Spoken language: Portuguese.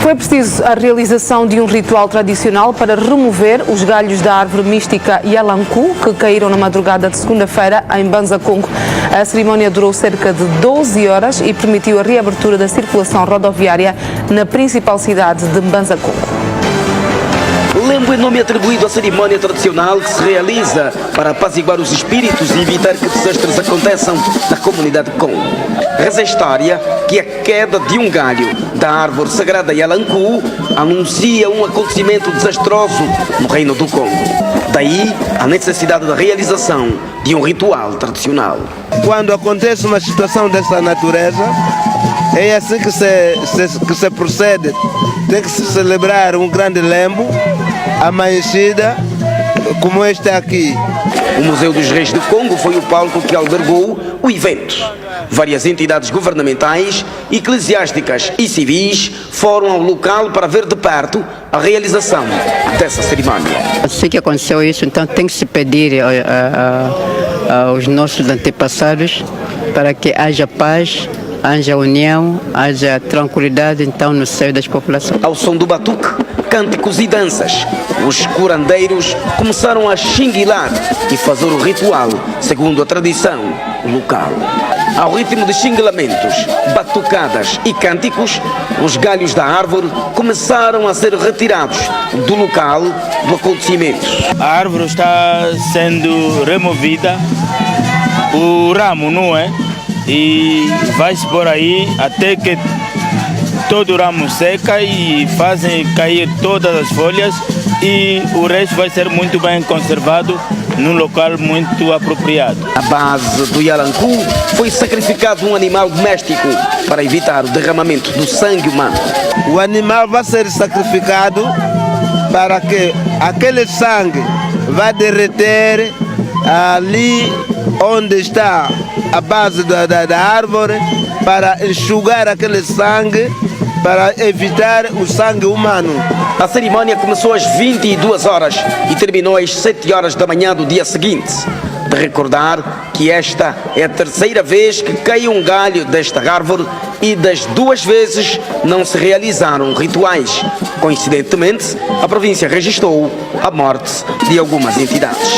Foi preciso a realização de um ritual tradicional para remover os galhos da árvore mística Yalanku, que caíram na madrugada de segunda-feira em Banza Congo. A cerimónia durou cerca de 12 horas e permitiu a reabertura da circulação rodoviária na principal cidade de Banza Congo. Lembo é nome atribuído à cerimónia tradicional que se realiza para apaziguar os espíritos e evitar que desastres aconteçam na comunidade Congo. Reza a história que a queda de um galho da árvore sagrada Yalanku anuncia um acontecimento desastroso no reino do Congo. Daí a necessidade da realização de um ritual tradicional. Quando acontece uma situação dessa natureza, é assim que se procede. Tem que se celebrar um grande lembo amanhecida como este aqui. O Museu dos Reis do Congo foi o palco que albergou o evento. Várias entidades governamentais, eclesiásticas e civis foram ao local para ver de perto a realização dessa cerimónia. Assim que aconteceu isso, então tem que se pedir aos nossos antepassados para que haja paz, haja união, haja tranquilidade então no seio das populações. Ao som do batuque, cânticos e danças, os curandeiros começaram a xinguilar e fazer o ritual segundo a tradição local. Ao ritmo de xinguilamentos, batucadas e cânticos, os galhos da árvore começaram a ser retirados do local do acontecimento. A árvore está sendo removida, o ramo não é? E vai-se por aí até que todo o ramo seca e fazem cair todas as folhas e o resto vai ser muito bem conservado num local muito apropriado. À base do Yalanku foi sacrificado um animal doméstico para evitar o derramamento do sangue humano. O animal vai ser sacrificado para que aquele sangue vai derreter ali onde está a base da árvore para enxugar aquele sangue, para evitar o sangue humano. A cerimónia começou às 22 horas e terminou às 7 horas da manhã do dia seguinte. De recordar que esta é a terceira vez que cai um galho desta árvore e das 2 vezes não se realizaram rituais. Coincidentemente, a província registrou a morte de algumas entidades.